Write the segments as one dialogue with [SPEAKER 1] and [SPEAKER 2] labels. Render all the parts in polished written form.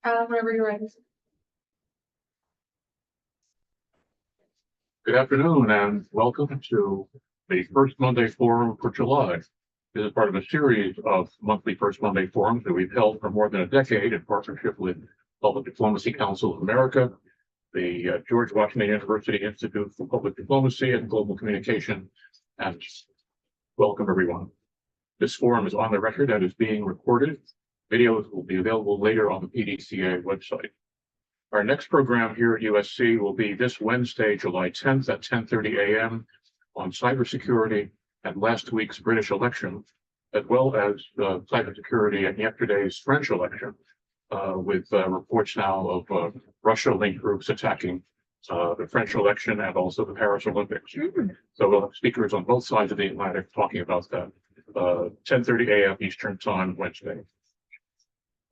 [SPEAKER 1] Whenever you're ready.
[SPEAKER 2] Good afternoon and welcome to the First Monday Forum for July. This is part of a series of monthly First Monday Forums that we've held for more than a decade in partnership with Public Diplomacy Council of America, the George Washington University Institute for Public Diplomacy and Global Communication, and welcome everyone. This forum is on the record and is being recorded. Videos will be available later on the PDCA website. Our next program here at USC will be this Wednesday, July 10th at 10:30 a.m. on cybersecurity and last week's British election, as well as cybersecurity and yesterday's French election, with reports now of Russia-linked groups attacking the French election and also the Paris Olympics. So we'll have speakers on both sides of the Atlantic talking about that. 10:30 a.m. Eastern Time Wednesday.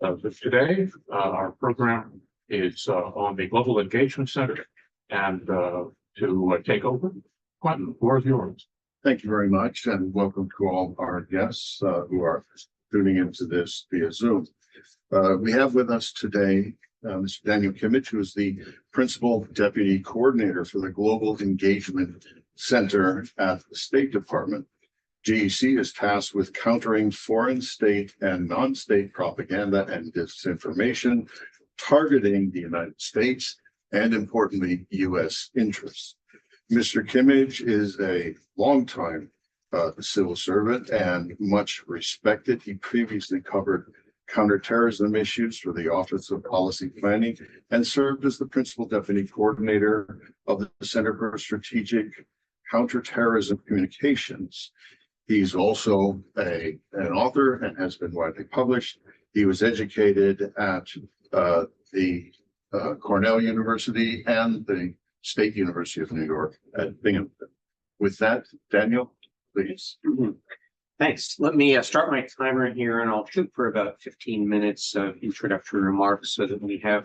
[SPEAKER 2] So today, our program is on the Global Engagement Center, and to take over, Quentin, the floor is yours.
[SPEAKER 3] Thank you very much, and welcome to all our guests who are tuning into this via Zoom. We have with us today Mr. Daniel Kimmage, who is the Principal Deputy Coordinator for the Global Engagement Center at the State Department. GEC is tasked with countering foreign state and non-state propaganda and disinformation, targeting the United States and, importantly, U.S. interests. Mr. Kimmage is a longtime civil servant and much respected. He previously covered counterterrorism issues for the Office of Policy Planning and served as the Principal Deputy Coordinator of the Center for Strategic Counterterrorism Communications. He's also an author and has been widely published. He was educated at the Cornell University and the State University of New York at Binghamton. With that, Daniel, please.
[SPEAKER 4] Thanks. Let me start my timer here, and I'll shoot for about 15 minutes of introductory remarks so that we have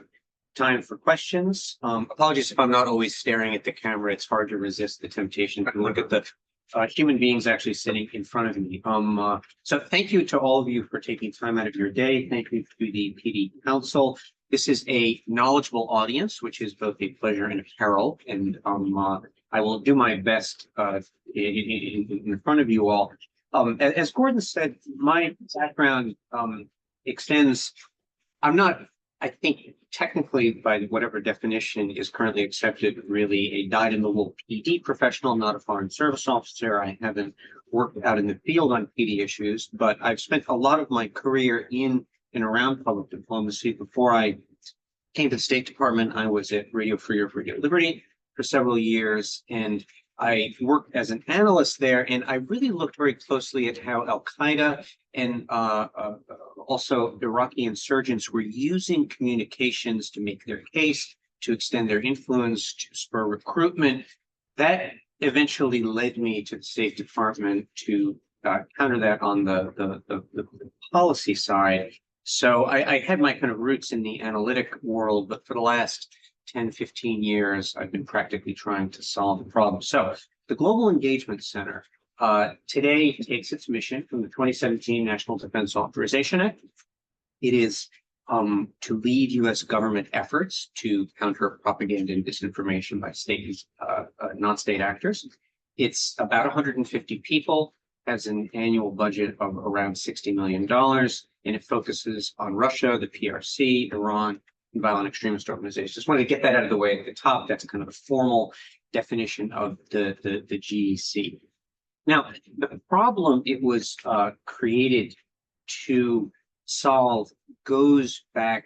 [SPEAKER 4] time for questions. Apologies if I'm not always staring at the camera. It's hard to resist the temptation to look at the human beings actually sitting in front of me. So thank you to all of you for taking time out of your day. Thank you to the PD Council. This is a knowledgeable audience, which is both a pleasure and a peril. And I will do my best in front of you all. As Gordon said, my background extends, I'm not, I think, technically, by whatever definition is currently accepted, really a dyed-in-the-wool PD professional, not a foreign service officer. I haven't worked out in the field on PD issues, but I've spent a lot of my career in and around public diplomacy. Before I came to the State Department, I was at Radio Free or Radio Liberty for several years, and I worked as an analyst there, and I really looked very closely at how Al-Qaeda and also Iraqi insurgents were using communications to make their case, to extend their influence, to spur recruitment. That eventually led me to the State Department to counter that on the policy side. So I had my kind of roots in the analytic world, but for the last 10, 15 years, I've been practically trying to solve the problem. So the Global Engagement Center today takes its mission from the 2017 National Defense Authorization Act. It is to lead U.S. government efforts to counter propaganda and disinformation by state and non-state actors. It's about 150 people, has an annual budget of around $60 million, and it focuses on Russia, the PRC, Iran, and violent extremist organizations. Just wanted to get that out of the way at the top. That's kind of a formal definition of the GEC. Now, the problem it was created to solve goes back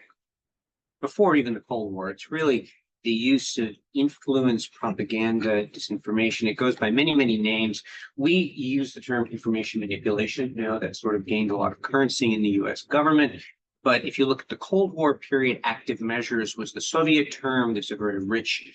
[SPEAKER 4] before even the Cold War. It's really the use of influence, propaganda, disinformation. It goes by many, many names. We use the term information manipulation. You know, that sort of gained a lot of currency in the US government. But if you look at the Cold War period, active measures was the Soviet term. There's a very rich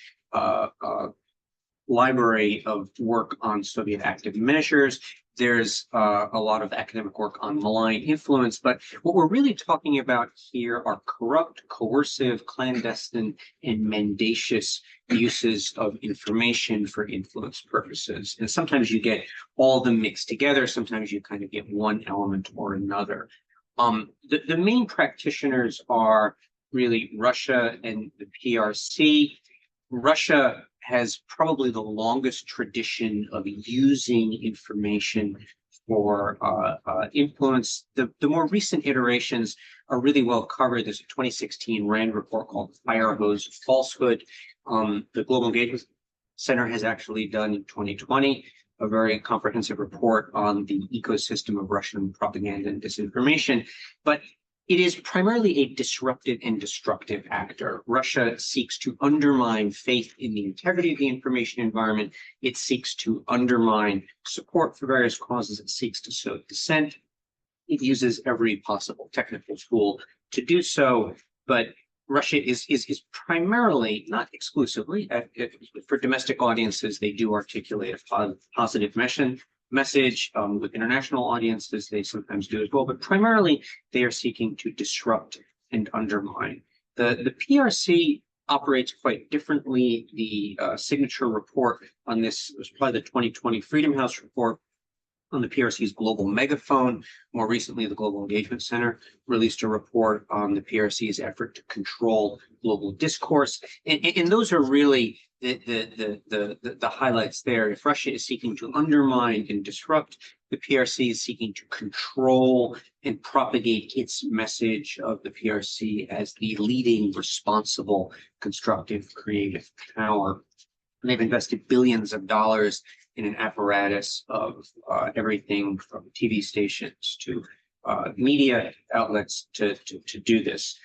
[SPEAKER 4] library of work on Soviet active measures. There's a lot of academic work on malign influence, but what we're really talking about here are corrupt, coercive, clandestine, and mendacious uses of information for influence purposes. And sometimes you get all of them mixed together. Sometimes you kind of get one element or another. The main practitioners are really Russia and the PRC. Russia has probably the longest tradition of using information for influence. The more recent iterations are really well covered. There's a 2016 RAND report called Fire Hose Falsehood. The Global Engagement Center has actually done in 2020 a very comprehensive report on the ecosystem of Russian propaganda and disinformation. But it is primarily a disruptive and destructive actor. Russia seeks to undermine faith in the integrity of the information environment. It seeks to undermine support for various causes. It seeks to sow dissent. It uses every possible technical tool to do so. But Russia is primarily, not exclusively, for domestic audiences, they do articulate a positive message. With international audiences, they sometimes do as well, but primarily they are seeking to disrupt and undermine. The PRC operates quite differently. The signature report on this was probably the 2020 Freedom House report on the PRC's global megaphone. More recently, the Global Engagement Center released a report on the PRC's effort to control global discourse. And those are really the highlights there. If Russia is seeking to undermine and disrupt, the PRC is seeking to control and propagate its message of the PRC as the leading, responsible, constructive, creative power. And they've invested billions of dollars in an apparatus of everything from TV stations to media outlets to do this.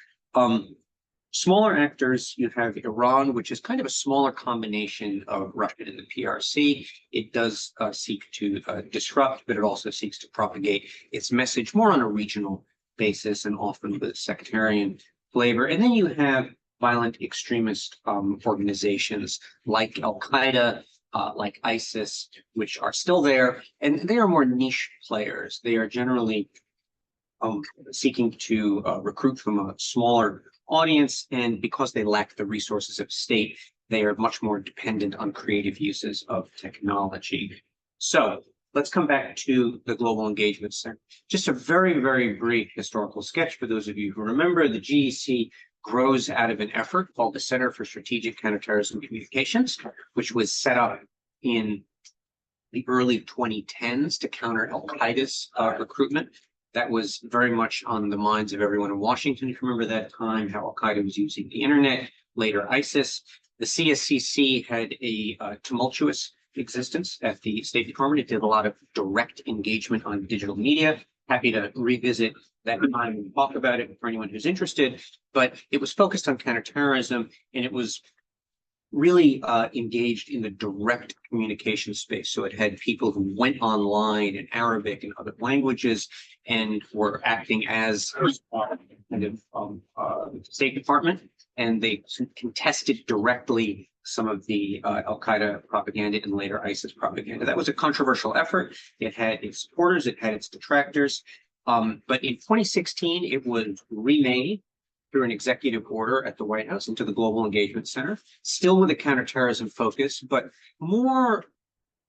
[SPEAKER 4] Smaller actors, you have Iran, which is kind of a smaller combination of Russia and the PRC. It does seek to disrupt, but it also seeks to propagate its message more on a regional basis and often with sectarian flavor. And then you have violent extremist organizations like Al-Qaeda, like ISIS, which are still there, and they are more niche players. They are generally seeking to recruit from a smaller audience, and because they lack the resources of state, they are much more dependent on creative uses of technology. So let's come back to the Global Engagement Center. Just a very, very brief historical sketch for those of you who remember. The GEC grows out of an effort called the Center for Strategic Counterterrorism Communications, which was set up in the early 2010s to counter Al-Qaeda's recruitment. That was very much on the minds of everyone in Washington. If you remember that time, how Al-Qaeda was using the internet, later ISIS. The CSCC had a tumultuous existence at the State Department. It did a lot of direct engagement on digital media. Happy to revisit that time and talk about it for anyone who's interested. But it was focused on counterterrorism, and it was really engaged in the direct communication space. So it had people who went online in Arabic and other languages and were acting as kind of State Department, and they contested directly some of the Al-Qaeda propaganda and later ISIS propaganda. That was a controversial effort. It had its supporters, it had its detractors. But in 2016, it was remade through an executive order at the White House into the Global Engagement Center, still with a counterterrorism focus, but more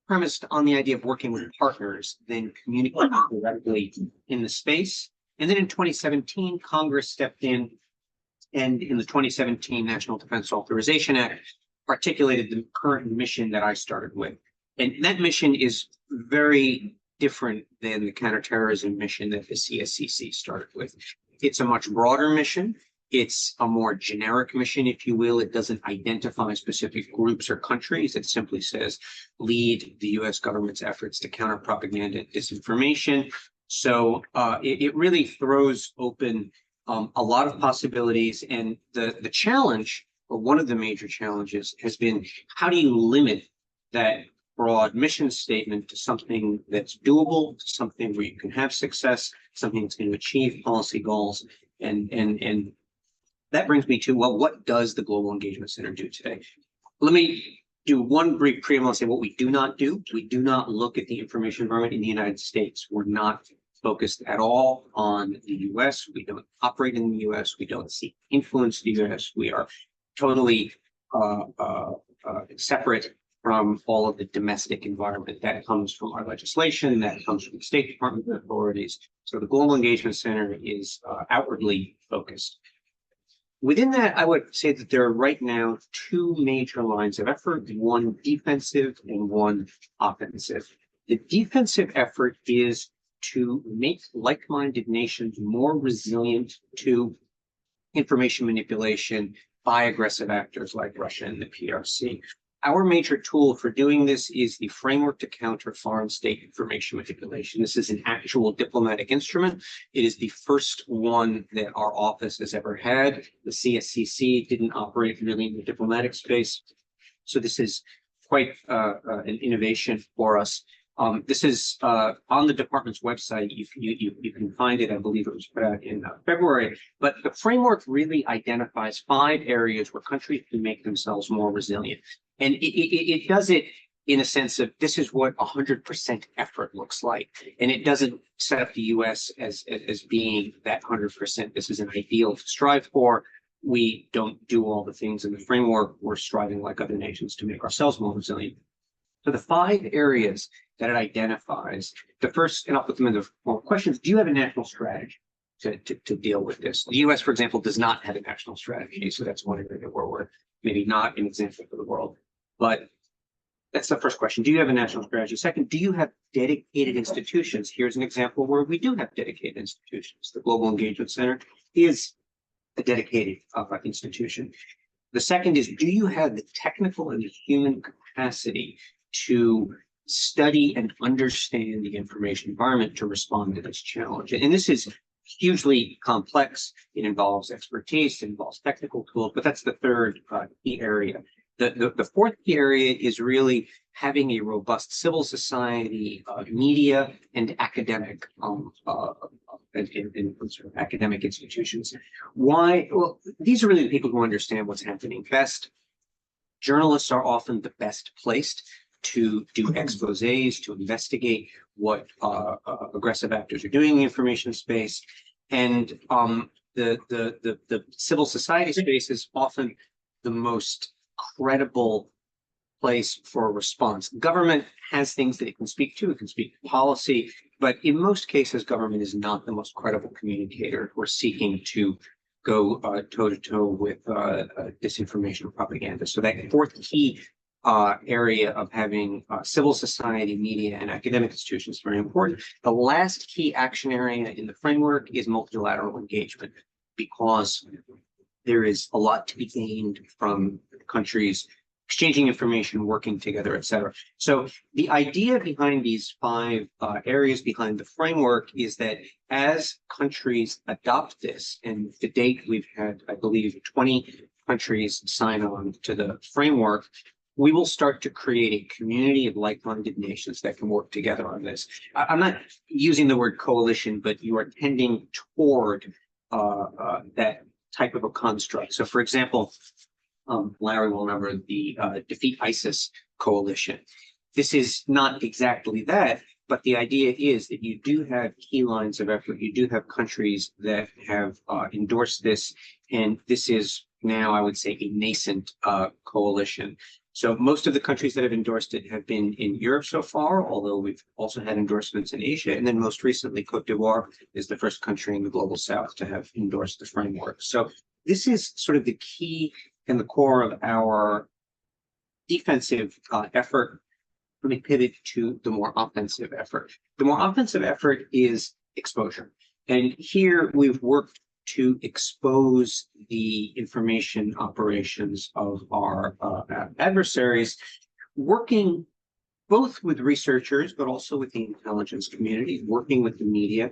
[SPEAKER 4] premised on the idea of working with partners than communicating directly in the space. And then in 2017, Congress stepped in, and in the 2017 National Defense Authorization Act, articulated the current mission that I started with. And that mission is very different than the counterterrorism mission that the CSCC started with. It's a much broader mission. It's a more generic mission, if you will. It doesn't identify specific groups or countries. It simply says, lead the US government's efforts to counter propaganda and disinformation. So it really throws open a lot of possibilities. And the challenge, or one of the major challenges, has been how do you limit that broad mission statement to something that's doable, to something where you can have success, something that's going to achieve policy goals. And that brings me to, well, what does the Global Engagement Center do today? Let me do one brief preamble and say what we do not do. We do not look at the information environment in the United States. We're not focused at all on the US. We don't operate in the US. We don't seek influence the US. We are totally separate from all of the domestic environment that comes from our legislation, that comes from the State Department authorities. So the Global Engagement Center is outwardly focused. Within that, I would say that there are right now two major lines of effort, one defensive and one offensive. The defensive effort is to make like-minded nations more resilient to information manipulation by aggressive actors like Russia and the PRC. Our major tool for doing this is the Framework to Counter Foreign State Information Manipulation. This is an actual diplomatic instrument. It is the first one that our office has ever had. The CSCC didn't operate really in the diplomatic space. So this is quite an innovation for us. This is on the department's website. You can find it. I believe it was put out in February. But the framework really identifies 5 areas where countries can make themselves more resilient. And it does it in a sense of this is what 100% effort looks like. And it doesn't set up the US as being that 100%. This is an ideal to strive for. We don't do all the things in the framework. We're striving like other nations to make ourselves more resilient. So the 5 areas that it identifies, the first, and I'll put them in the form of questions, do you have a national strategy to deal with this? The US, for example, does not have a national strategy. So that's one area where we're maybe not an example for the world. But that's the first question. Do you have a national strategy? Second, do you have dedicated institutions? Here's an example where we do have dedicated institutions. The Global Engagement Center is a dedicated institution. The second is, do you have the technical and the human capacity to study and understand the information environment to respond to this challenge? And this is hugely complex. It involves expertise, it involves technical tools, but that's the third key area. The fourth key area is really having a robust civil society, media, and academic academic institutions. Why? Well, these are really the people who understand what's happening best. Journalists are often the best placed to do exposés, to investigate what aggressive actors are doing in the information space. And the civil society space is often the most credible place for a response. Government has things that it can speak to. It can speak to policy, but in most cases, government is not the most credible communicator who are seeking to go toe-to-toe with disinformation or propaganda. So that fourth key area of having civil society, media, and academic institutions is very important. The last key action area in the framework is multilateral engagement, because there is a lot to be gained from countries exchanging information, working together, et cetera. So the idea behind these 5 areas behind the framework is that as countries adopt this, and to date we've had, I believe, 20 countries sign on to the framework, we will start to create a community of like-minded nations that can work together on this. I'm not using the word coalition, but you are tending toward that type of a construct. So for example, Larry will remember the Defeat ISIS coalition. This is not exactly that, but the idea is that you do have key lines of effort. You do have countries that have endorsed this, and this is now, I would say, a nascent coalition. So most of the countries that have endorsed it have been in Europe so far, although we've also had endorsements in Asia. And then most recently, Cote d'Ivoire is the first country in the global south to have endorsed the framework. So this is sort of the key and the core of our defensive effort. Let me pivot to the more offensive effort. The more offensive effort is exposure. And here we've worked to expose the information operations of our adversaries, working both with researchers, but also with the intelligence community, working with the media,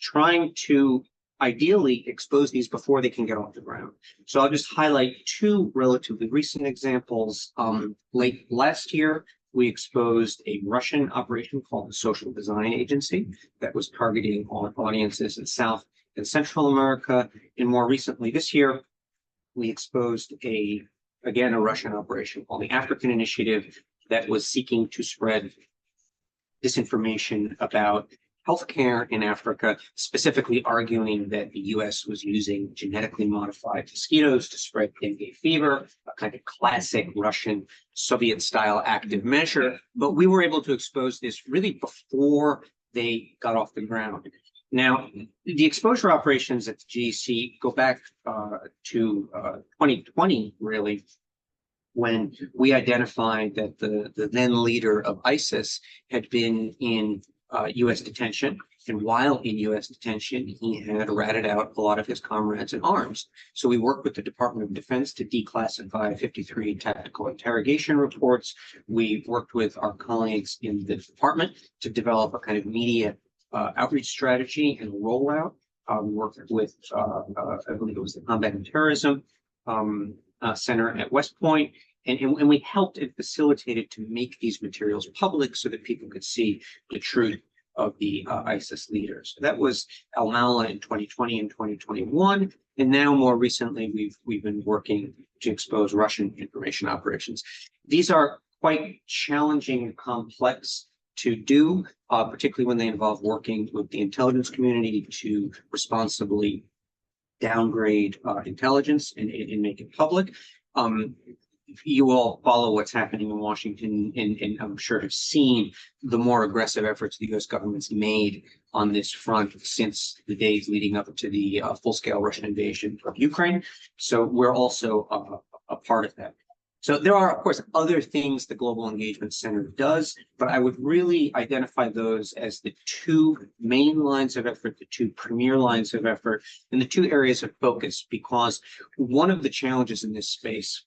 [SPEAKER 4] trying to ideally expose these before they can get off the ground. So I'll just highlight 2 relatively recent examples. Late last year, we exposed a Russian operation called the Social Design Agency that was targeting on audiences in South and Central America. And more recently this year, we exposed again, a Russian operation called the African Initiative that was seeking to spread disinformation about healthcare in Africa, specifically arguing that the US was using genetically modified mosquitoes to spread dengue fever, a kind of classic Russian Soviet-style active measure. But we were able to expose this really before they got off the ground. Now, the exposure operations at the GEC go back to 2020, really, when we identified that the then leader of ISIS had been in U.S. detention. And while in U.S. detention, he had ratted out a lot of his comrades in arms. So we worked with the Department of Defense to declassify 53 tactical interrogation reports. We worked with our colleagues in the department to develop a kind of media outreach strategy and rollout. We worked with, I believe it was the Combat and Terrorism Center at West Point. And we helped and facilitated to make these materials public so that people could see the truth of the ISIS leaders. That was Al Mala in 2020 and 2021. And now more recently, we've been working to expose Russian information operations. These are quite challenging and complex to do, particularly when they involve working with the intelligence community to responsibly downgrade intelligence and make it public. You all follow what's happening in Washington, and I'm sure have seen the more aggressive efforts the U.S. government's made on this front since the days leading up to the full-scale Russian invasion of Ukraine. So we're also a part of that. So there are, of course, other things the Global Engagement Center does, but I would really identify those as the two main lines of effort, the two premier lines of effort, and the two areas of focus, because one of the challenges in this space,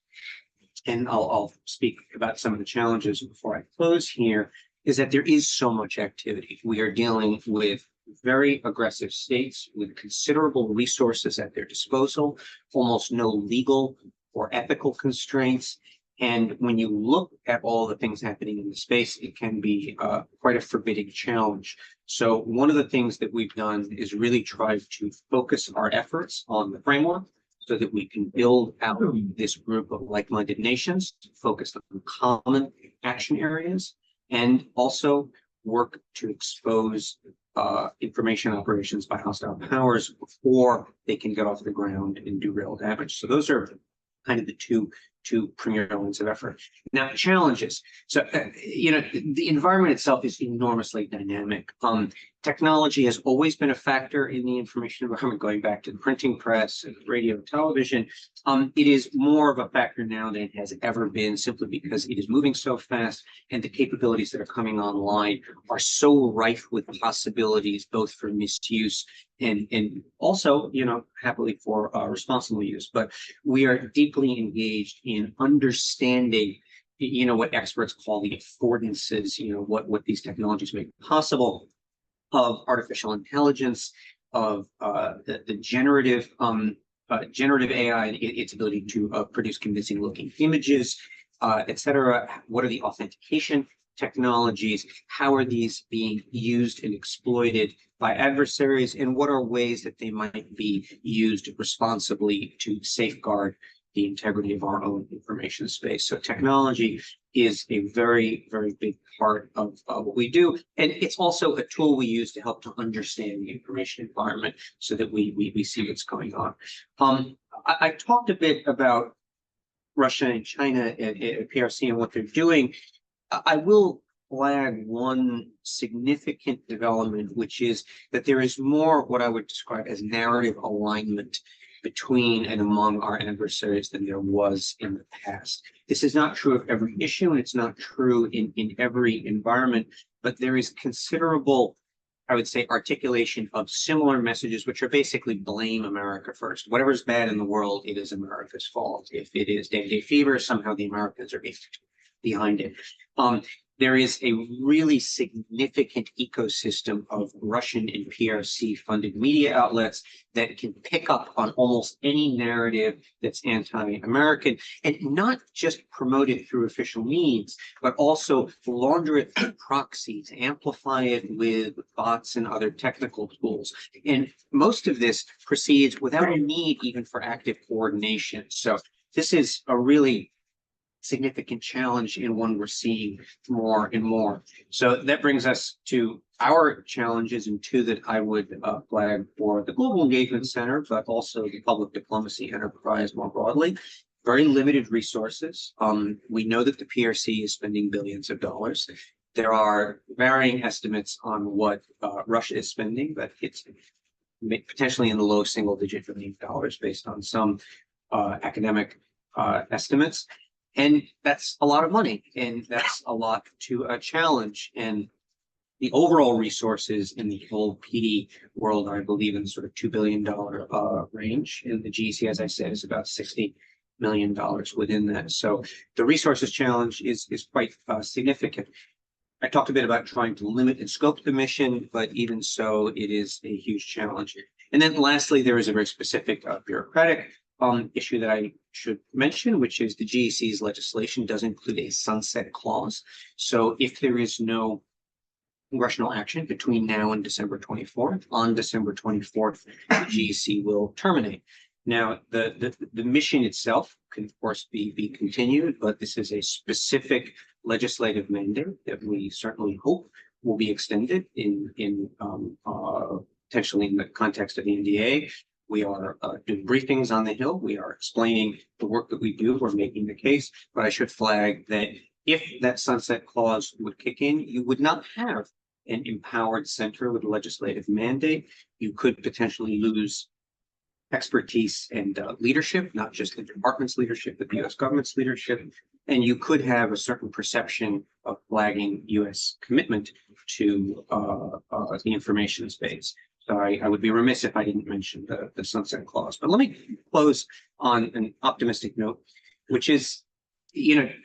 [SPEAKER 4] and I'll speak about some of the challenges before I close here, is that there is so much activity. We are dealing with very aggressive states with considerable resources at their disposal, almost no legal or ethical constraints. And when you look at all the things happening in the space, it can be quite a forbidding challenge. So one of the things that we've done is really try to focus our efforts on the framework, so that we can build out this group of like-minded nations focused on common action areas, and also work to expose information operations by hostile powers before they can get off the ground and do real damage. So those are kind of the two premier lines of effort. Now, challenges. So, the environment itself is enormously dynamic. Technology has always been a factor in the information environment, going back to the printing press and radio, television. It is more of a factor now than it has ever been, simply because it is moving so fast, and the capabilities that are coming online are so rife with possibilities, both for misuse and also, happily for responsible use. But we are deeply engaged in understanding, what experts call the affordances, what these technologies make possible, of artificial intelligence, of the generative AI and its ability to produce convincing looking images, et cetera. What are the authentication technologies? How are these being used and exploited by adversaries? And what are ways that they might be used responsibly to safeguard the integrity of our own information space? So technology is a very, very big part of what we do. And it's also a tool we use to help to understand the information environment so that we see what's going on. I talked a bit about Russia and China at PRC and what they're doing. I will flag one significant development, which is that there is more what I would describe as narrative alignment between and among our adversaries than there was in the past. This is not true of every issue, and it's not true in every environment, but there is considerable, I would say, articulation of similar messages, which are basically blame America first. Whatever's bad in the world, it is America's fault. If it is dengue fever, somehow the Americans are behind it. There is a really significant ecosystem of Russian and PRC funded media outlets that can pick up on almost any narrative that's anti-American, and not just promote it through official means, but also launder it through proxies, amplify it with bots and other technical tools. And most of this proceeds without a need even for active coordination. So this is a really significant challenge, and one we're seeing more and more. So that brings us to our challenges, and two that I would flag for the Global Engagement Center, but also the public diplomacy enterprise more broadly. Very limited resources. We know that the PRC is spending billions of dollars. There are varying estimates on what Russia is spending, but it's potentially in the low single-digit $1 billion based on some academic estimates. And that's a lot of money, and that's a lot to challenge. And the overall resources in the whole PD world are, I believe, in the sort of $2 billion range. And the GEC, as I said, is about $60 million within that. So the resources challenge is quite significant. I talked a bit about trying to limit and scope the mission, but even so, it is a huge challenge. And then lastly, there is a very specific bureaucratic issue that I should mention, which is the GEC's legislation does include a sunset clause. So if there is no congressional action between now and December 24th, on December 24th, the GEC will terminate. Now, the mission itself can, of course, be continued, but this is a specific legislative mandate that we certainly hope will be extended potentially in the context of the NDA. We are doing briefings on the Hill. We are explaining the work that we do. We're making the case. But I should flag that if that sunset clause would kick in, you would not have an empowered center with a legislative mandate. You could potentially lose expertise and leadership, not just the department's leadership, but the U.S. government's leadership. And you could have a certain perception of flagging U.S. commitment to the information space. So I would be remiss if I didn't mention the sunset clause. But let me close on an optimistic note, which is,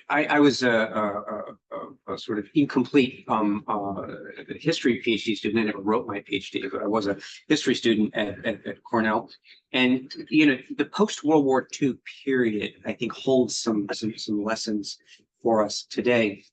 [SPEAKER 4] I was a sort of incomplete history PhD student. I never wrote my PhD, but I was a history student at Cornell. And, the post-World War II period, I think, holds some lessons for us today.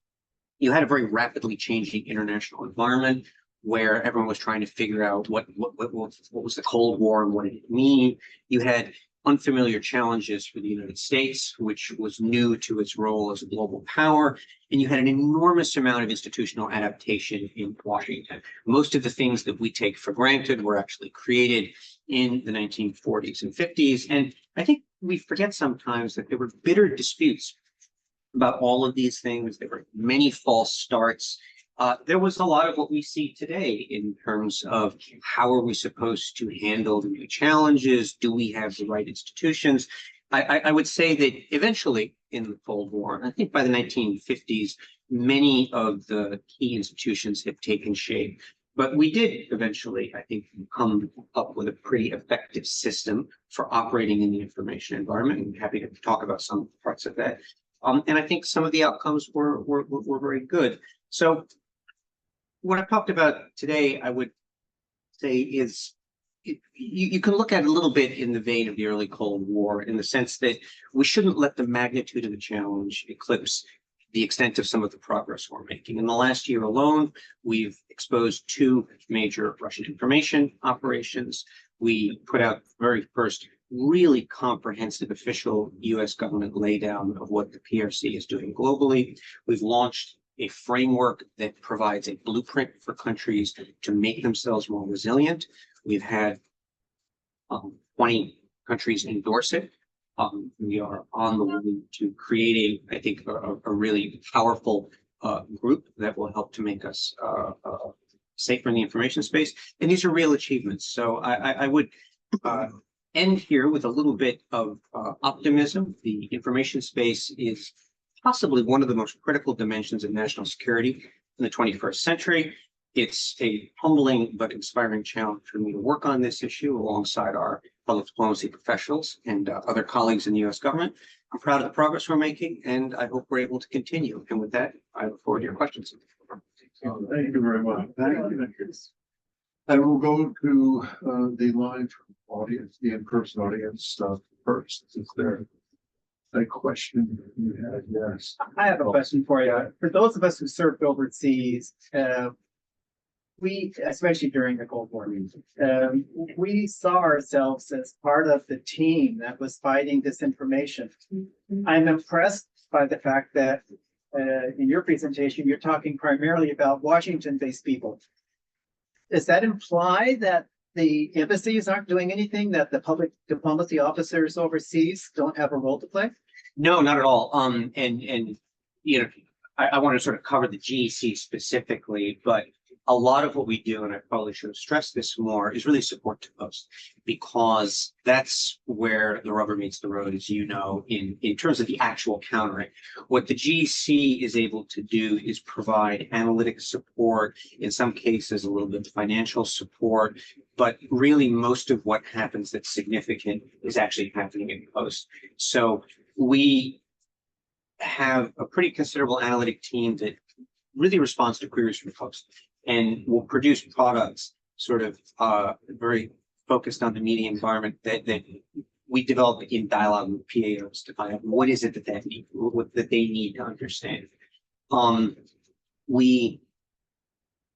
[SPEAKER 4] You had a very rapidly changing international environment where everyone was trying to figure out what was the Cold War and what did it mean. You had unfamiliar challenges for the United States, which was new to its role as a global power. And you had an enormous amount of institutional adaptation in Washington. Most of the things that we take for granted were actually created in the 1940s and 50s. And I think we forget sometimes that there were bitter disputes about all of these things. There were many false starts. There was a lot of what we see today in terms of how are we supposed to handle the new challenges? Do we have the right institutions? I would say that eventually in the Cold War, I think by the 1950s, many of the key institutions had taken shape. But we did eventually, I think, come up with a pretty effective system for operating in the information environment. I'm happy to talk about some parts of that. And I think some of the outcomes were very good. So what I've talked about today, I would say is you can look at it a little bit in the vein of the early Cold War, in the sense that we shouldn't let the magnitude of the challenge eclipse the extent of some of the progress we're making. In the last year alone, we've exposed 2 major Russian information operations. We put out the very first really comprehensive official U.S. government laydown of what the PRC is doing globally. We've launched a framework that provides a blueprint for countries to make themselves more resilient. We've had 20 countries endorse it. We are on the way to creating, I think, a really powerful group that will help to make us safer in the information space. And these are real achievements. So I would end here with a little bit of optimism. The information space is possibly one of the most critical dimensions of national security in the 21st century. It's a humbling but inspiring challenge for me to work on this issue alongside our public diplomacy professionals and other colleagues in the U.S. government. I'm proud of the progress we're making, and I hope we're able to continue. And with that, I look forward to your questions.
[SPEAKER 3] Thank you very much. Thank you. And we'll go to the live audience, the in-person audience first. Is there a question you had? Yes.
[SPEAKER 1] I have a question for you. For those of us who served overseas, we, especially during the Cold War, we saw ourselves as part of the team that was fighting disinformation. I'm impressed by the fact that in your presentation, you're talking primarily about Washington-based people. Does that imply that the embassies aren't doing anything, that the public diplomacy officers overseas don't have a role to play?
[SPEAKER 4] No, not at all. And I want to sort of cover the GEC specifically, but a lot of what we do, and I probably should have stressed this more, is really support to post, because that's where the rubber meets the road, as you know, in terms of the actual countering. What the GEC is able to do is provide analytic support, in some cases a little bit of financial support, but really most of what happens that's significant is actually happening in post. So we have a pretty considerable analytic team that really responds to queries from post and will produce products sort of very focused on the media environment that we develop in dialogue with PAOs to find out what is it that they need to understand. We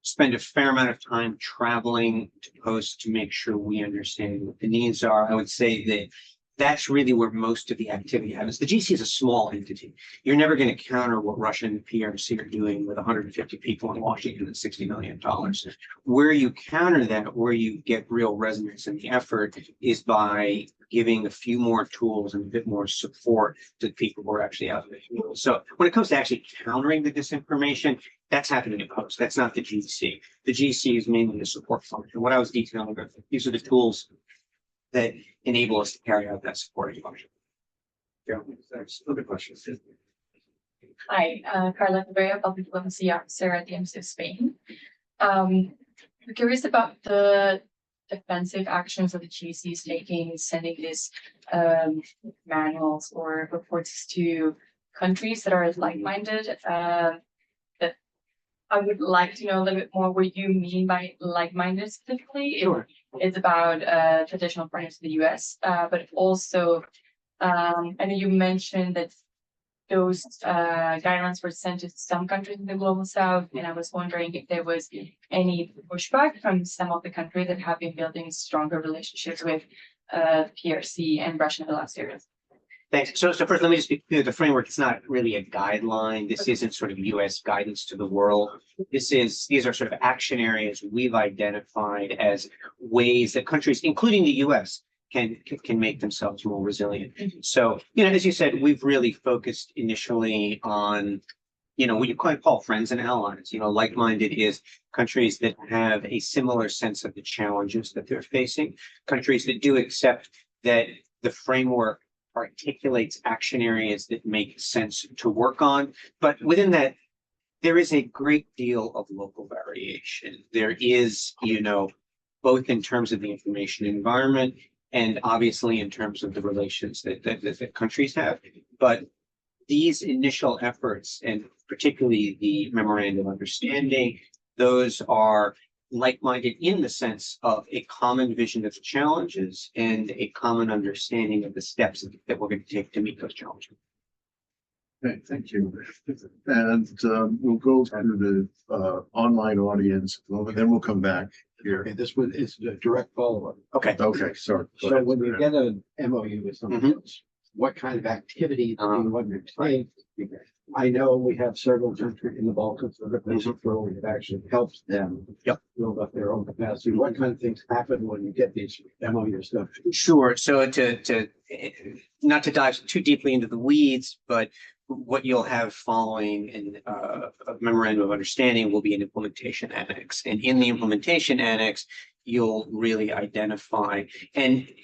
[SPEAKER 4] spend a fair amount of time traveling to post to make sure we understand what the needs are. I would say that that's really where most of the activity happens. The GC is a small entity. You're never going to counter what Russia and PRC are doing with 150 people in Washington and $60 million. Where you counter that, where you get real resonance in the effort, is by giving a few more tools and a bit more support to the people who are actually out there. So when it comes to actually countering the disinformation, that's happening in post. That's not the GC. The GC is mainly the support function. What I was detailing, these are the tools that enable us to carry out that supporting function.
[SPEAKER 2] Yeah, thanks. Other questions?
[SPEAKER 5] Hi, Carla Cabrera, Public Diplomacy Officer at the Embassy of Spain. We're curious about the defensive actions that the GC is taking, sending these manuals or reports to countries that are like-minded. That I would like to know a little bit more what you mean by like-minded specifically.
[SPEAKER 4] Sure.
[SPEAKER 5] It's about traditional partners in the US, but also I know you mentioned that those guidelines were sent to some countries in the global south, and I was wondering if there was any pushback from some of the countries that have been building stronger relationships with PRC and Russia in the last years.
[SPEAKER 4] Thanks. So first, let me just be clear, the framework is not really a guideline. This isn't sort of US guidance to the world. These are sort of action areas we've identified as ways that countries, including the US, can make themselves more resilient. So, as you said, we've really focused initially on, what you call friends and allies. Like-minded is countries that have a similar sense of the challenges that they're facing, countries that do accept that the framework articulates action areas that make sense to work on. But within that, there is a great deal of local variation. There is, both in terms of the information environment and obviously in terms of the relations that countries have. But these initial efforts, and particularly the memorandum of understanding, those are like-minded in the sense of a common vision of the challenges and a common understanding of the steps that we're going to take to meet those challenges.
[SPEAKER 3] Okay, thank you. And we'll go to the online audience, and then we'll come back here.
[SPEAKER 6] Okay, this one is a direct follow-up.
[SPEAKER 4] Okay.
[SPEAKER 3] Okay, sorry.
[SPEAKER 6] So when you get an MOU with someone else, what kind of activity do you undertake? I know we have several countries in the Balkans that are places where we've actually helped them build up their own capacity. What kind of things happen when you get these MOU stuff?
[SPEAKER 4] Sure. So to not to dive too deeply into the weeds, but what you'll have following a memorandum of understanding will be an implementation annex. And in the implementation annex, you'll really identify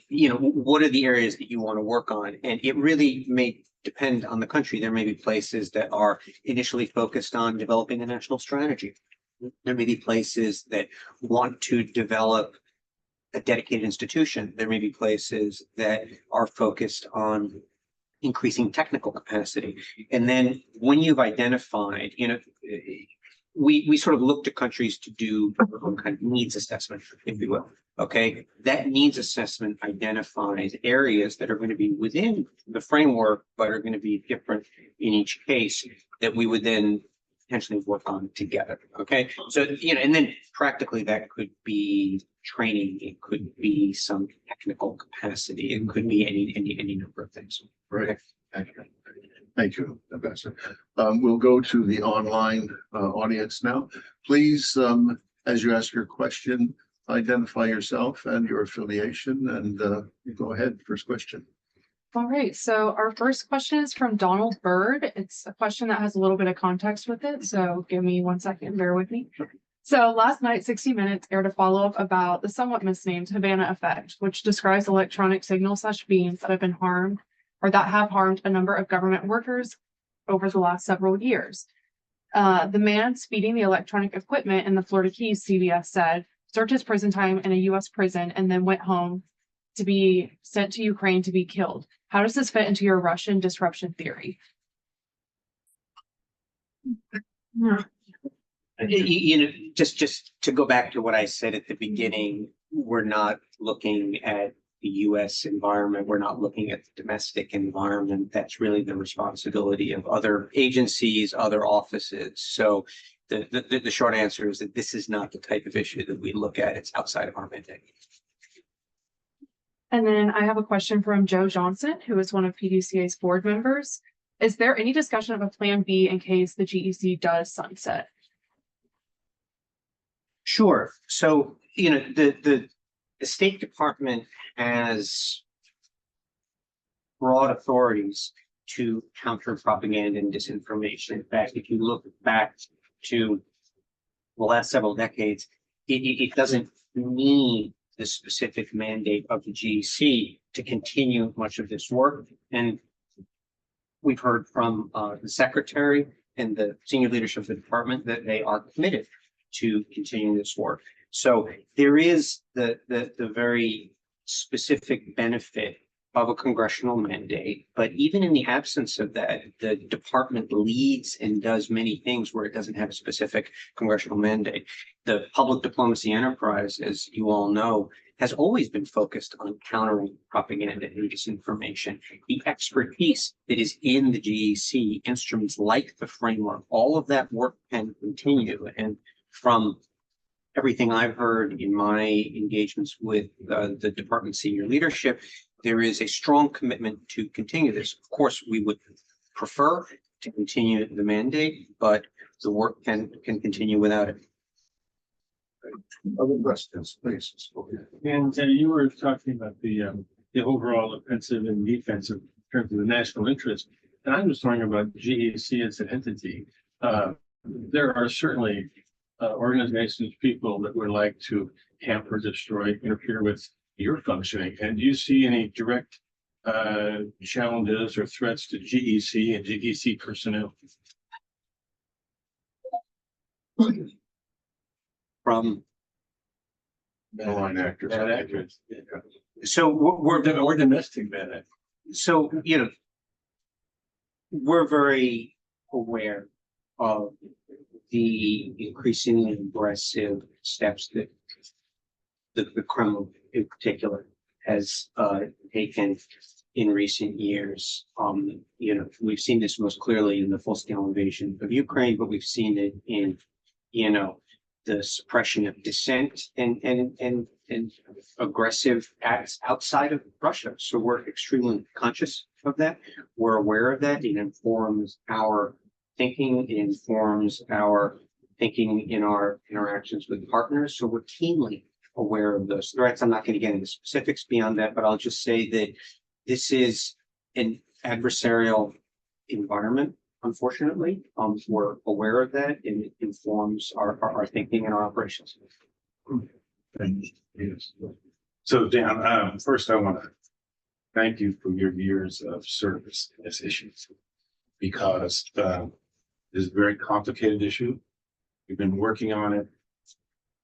[SPEAKER 4] what are the areas that you want to work on. And it really may depend on the country. There may be places that are initially focused on developing a national strategy. There may be places that want to develop a dedicated institution. There may be places that are focused on increasing technical capacity. And then when you've identified, we sort of look to countries to do some kind of needs assessment, if you will. Okay, that needs assessment identifies areas that are going to be within the framework, but are going to be different in each case that we would then potentially work on together. Okay, so and then practically that could be training, it could be some technical capacity, it could be any number of things.
[SPEAKER 3] Right. Thank you, Ambassador. We'll go to the online audience now. Please, as you ask your question, identify yourself and your affiliation, and you go ahead. First question.
[SPEAKER 7] All right, so our first question is from Donald Bird. It's a question that has a little bit of context with it, so give me 1 second, bear with me. So last night, 60 Minutes aired a follow-up about the somewhat misnamed Havana effect, which describes electronic signal/beams that have been harmed or that have harmed a number of government workers over the last several years. The man speeding the electronic equipment in the Florida Keys, CBS said, served his prison time in a U.S. prison and then went home to be sent to Ukraine to be killed. How does this fit into your Russian disruption theory?
[SPEAKER 4] Just to go back to what I said at the beginning, we're not looking at the US environment. We're not looking at the domestic environment. That's really the responsibility of other agencies, other offices. So the short answer is that this is not the type of issue that we look at. It's outside of our mandate.
[SPEAKER 7] And then I have a question from Joe Johnson, who is one of PDCA's board members. Is there any discussion of a plan B in case the GEC does sunset?
[SPEAKER 4] Sure. So, the State Department has broad authorities to counter propaganda and disinformation. In fact, if you look back to the last several decades, it doesn't need the specific mandate of the GEC to continue much of this work. And we've heard from the secretary and the senior leadership of the department that they are committed to continuing this work. So there is the very specific benefit of a congressional mandate, but even in the absence of that, the department leads and does many things where it doesn't have a specific congressional mandate. The public diplomacy enterprise, as you all know, has always been focused on countering propaganda and disinformation. The expertise that is in the GEC, instruments like the framework, all of that work can continue. And from everything I've heard in my engagements with the department senior leadership, there is a strong commitment to continue this. Of course, we would prefer to continue the mandate, but the work can continue without it.
[SPEAKER 3] Other questions, please.
[SPEAKER 8] And you were talking about the overall offensive and defensive in terms of the national interest. And I'm just talking about GEC as an entity. There are certainly organizations, people that would like to hamper, destroy, interfere with your functioning. And do you see any direct challenges or threats to GEC and GEC personnel?
[SPEAKER 4] From
[SPEAKER 3] Line actors.
[SPEAKER 8] Bad actors.
[SPEAKER 4] so
[SPEAKER 8] Or domestic bad actors.
[SPEAKER 4] so we're very aware of the increasingly aggressive steps that the Kremlin in particular has taken in recent years. We've seen this most clearly in the full-scale invasion of Ukraine, but we've seen it in, the suppression of dissent and aggressive acts outside of Russia. So we're extremely conscious of that. We're aware of that. It informs our thinking. It informs our thinking in our interactions with partners. So we're keenly aware of those threats. I'm not going to get into specifics beyond that, but I'll just say that this is an adversarial environment. Unfortunately, we're aware of that, and it informs our thinking and our operations.
[SPEAKER 8] Thank you. Yes. So Dan, first I want to thank you for your years of service in this issue, because this is a very complicated issue. We've been working on it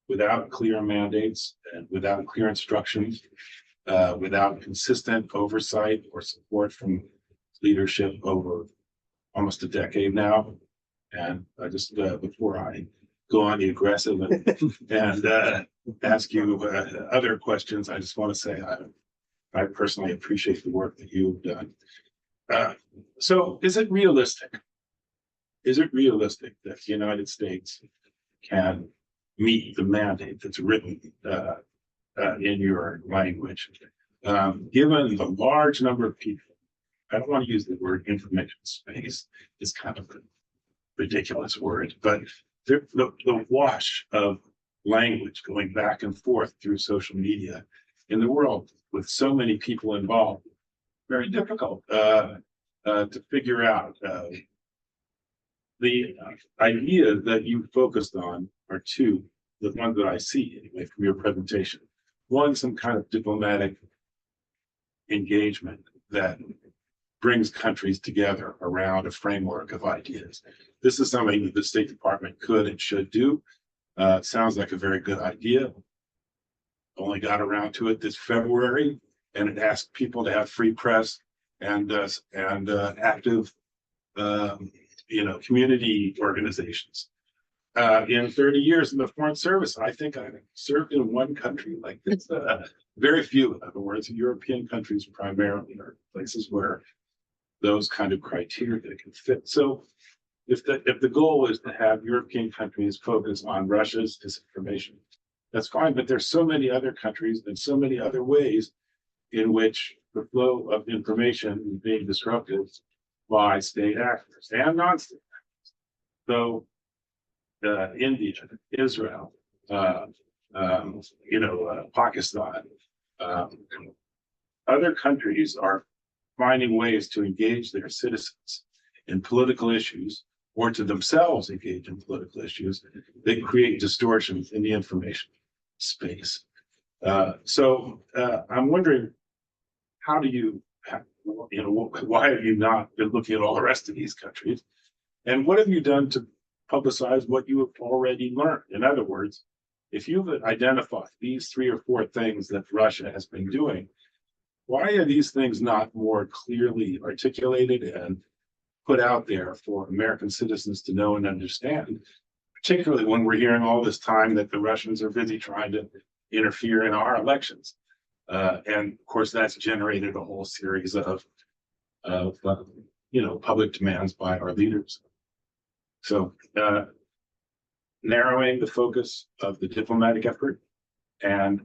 [SPEAKER 8] without clear mandates and without clear instructions, without consistent oversight or support from leadership over almost a decade now. And I just, before I go on the aggressive and ask you other questions, I just want to say I personally appreciate the work that you've done. So is it realistic? Is it realistic that the United States can meet the mandate that's written in your language, given the large number of people? I don't want to use the word information space. It's kind of a ridiculous word, but the wash of language going back and forth through social media in the world with so many people involved, very difficult to figure out. The ideas that you focused on are two, the ones that I see anyway from your presentation. One, some kind of diplomatic engagement that brings countries together around a framework of ideas. This is something that the State Department could and should do. Sounds like a very good idea. Only got around to it this February, and it asked people to have free press and active, community organizations. In 30 years in the Foreign Service, I think I served in one country like this. Very few, in other words, European countries primarily are places where those kind of criteria can fit. So if the goal is to have European countries focus on Russia's disinformation, that's fine, but there's so many other countries and so many other ways in which the flow of information is being disrupted by state actors and non-state actors. So India, Israel, Pakistan, other countries are finding ways to engage their citizens in political issues or to themselves engage in political issues that create distortions in the information space. So I'm wondering, how do you, why have you not been looking at all the rest of these countries? And what have you done to publicize what you have already learned? In other words, if you've identified these 3 or 4 things that Russia has been doing, why are these things not more clearly articulated and put out there for American citizens to know and understand, particularly when we're hearing all this time that the Russians are busy trying to interfere in our elections? And of course, that's generated a whole series of public demands by our leaders. So narrowing the focus of the diplomatic effort and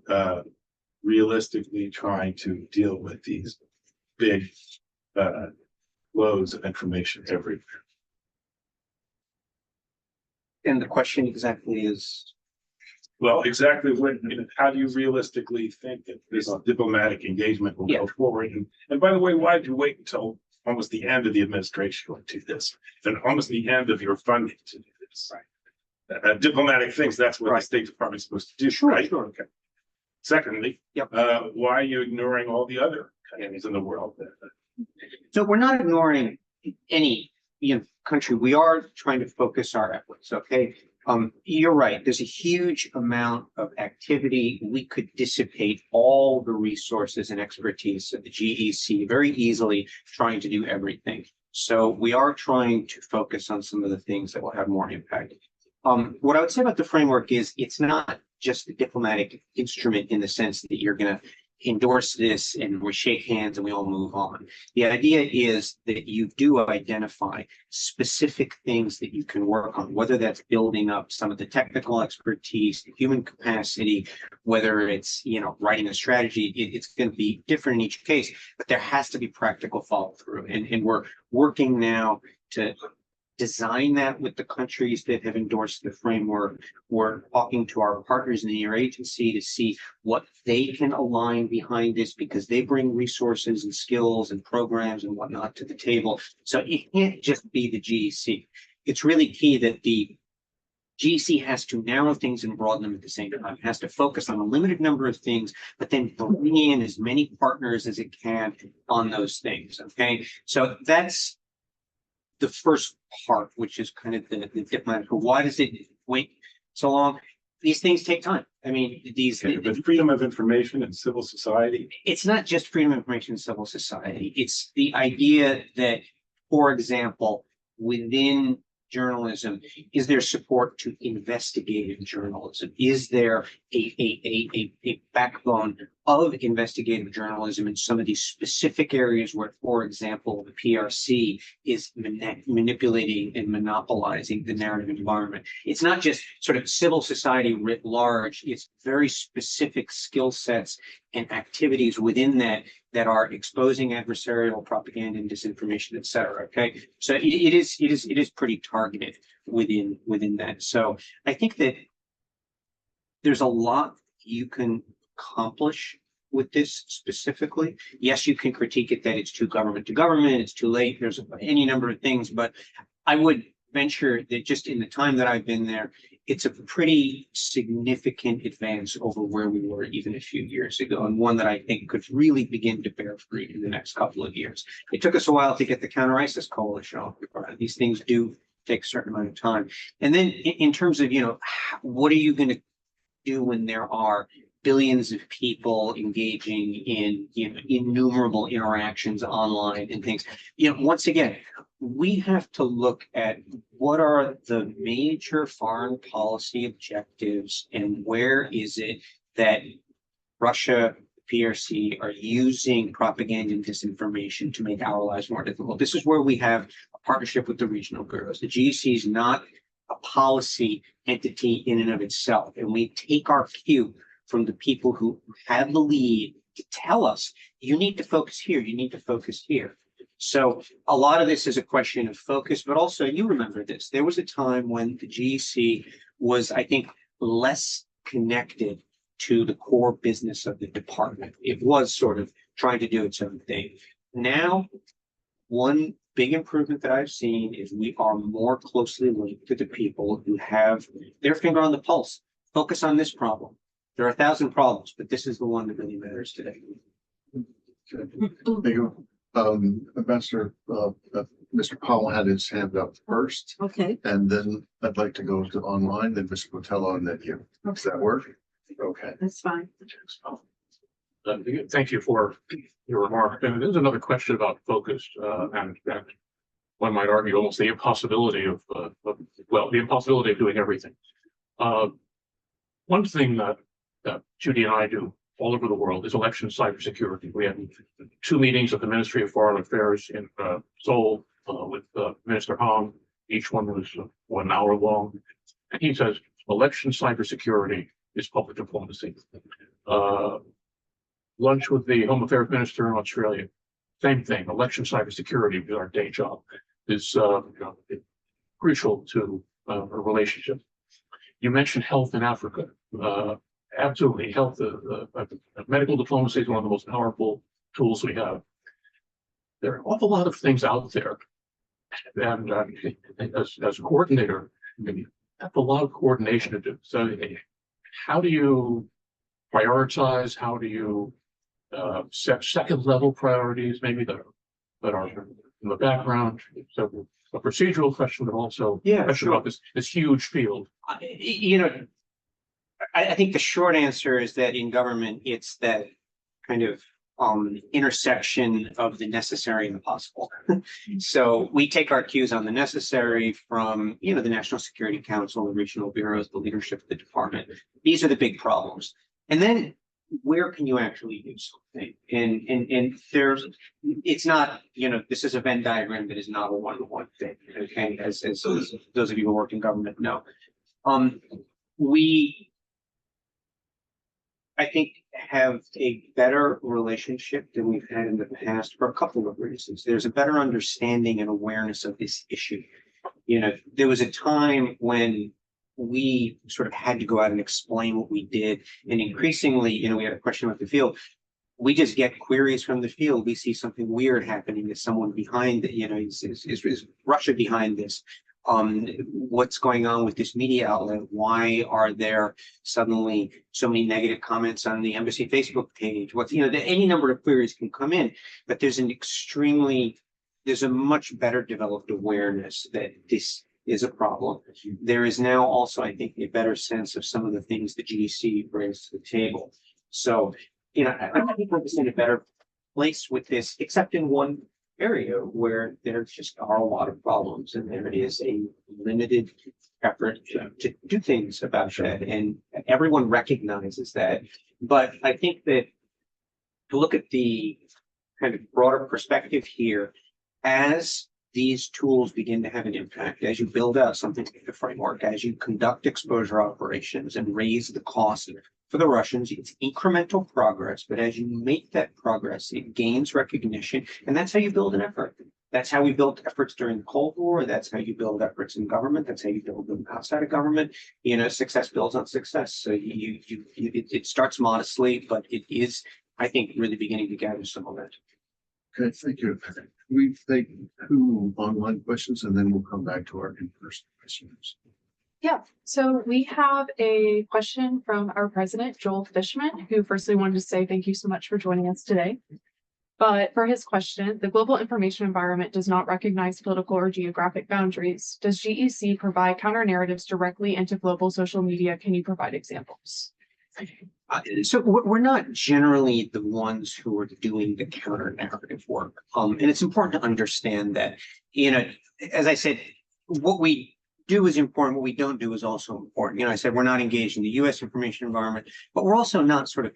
[SPEAKER 8] realistically trying to deal with these big flows of information everywhere.
[SPEAKER 4] And the question exactly is?
[SPEAKER 8] Well, exactly how do you realistically think that this diplomatic engagement will go forward? And by the way, why did you wait until almost the end of the administration to do this, and almost the end of your funding to do this? Right. Diplomatic things, that's what the State Department is supposed to do, right? Sure. Okay. Secondly, why are you ignoring all the other countries in the world?
[SPEAKER 4] So we're not ignoring any country. We are trying to focus our efforts. Okay. You're right. There's a huge amount of activity. We could dissipate all the resources and expertise of the GEC very easily trying to do everything. So we are trying to focus on some of the things that will have more impact. What I would say about the framework is it's not just a diplomatic instrument in the sense that you're going to endorse this and we shake hands and we all move on. The idea is that you do identify specific things that you can work on, whether that's building up some of the technical expertise, the human capacity, whether it's, writing a strategy. It's going to be different in each case, but there has to be practical follow through. And we're working now to design that with the countries that have endorsed the framework. We're talking to our partners in the interagency to see what they can align behind this, because they bring resources and skills and programs and whatnot to the table. So it can't just be the GEC. It's really key that the GEC has to narrow things and broaden them at the same time. It has to focus on a limited number of things, but then bring in as many partners as it can on those things. Okay, so that's the first part, which is kind of the diplomatic. Why does it wait so long? These things take time. I mean,
[SPEAKER 8] but freedom of information and civil society.
[SPEAKER 4] It's not just freedom of information and civil society. It's the idea that, for example, within journalism, is there support to investigative journalism? Is there a backbone of investigative journalism in some of these specific areas where, for example, the PRC is manipulating and monopolizing the narrative environment? It's not just sort of civil society writ large. It's very specific skill sets and activities within that are exposing adversarial propaganda and disinformation, et cetera. Okay, so it is pretty targeted within that. So I think that there's a lot you can accomplish with this specifically. Yes, you can critique it that it's too government to government, it's too late, there's any number of things, but I would venture that just in the time that I've been there, it's a pretty significant advance over where we were even a few years ago, and one that I think could really begin to bear fruit in the next couple of years. It took us a while to get the counter ISIS coalition off the ground. These things do take a certain amount of time. And then in terms of, what are you going to do when there are billions of people engaging in innumerable interactions online and things? Once again, we have to look at what are the major foreign policy objectives and where is it that Russia, PRC are using propaganda and disinformation to make our lives more difficult. This is where we have a partnership with the regional bureaus. The GEC is not a policy entity in and of itself, and we take our cue from the people who have the lead to tell us, you need to focus here, you need to focus here. So a lot of this is a question of focus, but also you remember this. There was a time when the GEC was, I think, less connected to the core business of the department. It was sort of trying to do its own thing. Now, one big improvement that I've seen is we are more closely linked to the people who have their finger on the pulse. Focus on this problem. There are 1,000 problems, but this is the one that really matters today.
[SPEAKER 3] Thank you. Ambassador, Mr. Powell had his hand up first,
[SPEAKER 9] Okay,
[SPEAKER 3] and then I'd like to go to online, then Mr. Botello, and then you. Does that work? Okay.
[SPEAKER 9] that's fine.
[SPEAKER 2] Thank you for your remark. And there's another question about focus, and one might argue almost the impossibility of doing everything. One thing that Judy and I do all over the world is election cybersecurity. We had 2 meetings of the Ministry of Foreign Affairs in Seoul with Minister Hong. Each one was 1 hour long. And he says election cybersecurity is public diplomacy. Lunch with the Home Affairs Minister in Australia, same thing. Election cybersecurity is our day job. Is crucial to a relationship. You mentioned health in Africa. Absolutely, health. Medical diplomacy is one of the most powerful tools we have. There are an awful lot of things out there, and as a coordinator, you have a lot of coordination to do. So, how do you prioritize? How do you set second-level priorities, maybe that are in the background? So, a procedural question, but also a question about this huge field.
[SPEAKER 4] I think the short answer is that in government, it's that kind of intersection of the necessary and the possible. So we take our cues on the necessary from, the National Security Council, the regional bureaus, the leadership of the department. These are the big problems. And then where can you actually do something? And there's, it's not, this is a Venn diagram that is not a one-to-one thing. Okay, as those of you who work in government know. We, I think, have a better relationship than we've had in the past for a couple of reasons. There's a better understanding and awareness of this issue. There was a time when we sort of had to go out and explain what we did. And increasingly, we had a question about the field. We just get queries from the field. We see something weird happening. Is someone behind it? Is Russia behind this? What's going on with this media outlet? Why are there suddenly so many negative comments on the embassy Facebook page? Any number of queries can come in, but there's a much better developed awareness that this is a problem. There is now also, I think, a better sense of some of the things the GEC brings to the table. So, I think we're in a better place with this, except in one area where there just are a lot of problems, and there is a limited effort to do things about that, and everyone recognizes that. But I think that to look at the kind of broader perspective here, as these tools begin to have an impact, as you build out something like the framework, as you conduct exposure operations and raise the cost for the Russians, it's incremental progress, but as you make that progress, it gains recognition, and that's how you build an effort. That's how we built efforts during the Cold War. That's how you build efforts in government. That's how you build them outside of government. Success builds on success. So it starts modestly, but it is I think, really beginning to gather some momentum.
[SPEAKER 3] Okay, thank you. We take 2 online questions and then we'll come back to our in-person questions.
[SPEAKER 7] Yeah, so we have a question from our president, Joel Fishman, who firstly wanted to say thank you so much for joining us today. But for his question, the global information environment does not recognize political or geographic boundaries. Does GEC provide counter narratives directly into global social media? Can you provide examples?
[SPEAKER 4] So we're not generally the ones who are doing the counter narrative work. And it's important to understand that, as I said, what we do is important. What we don't do is also important. I said we're not engaged in the U.S. information environment, but we're also not sort of,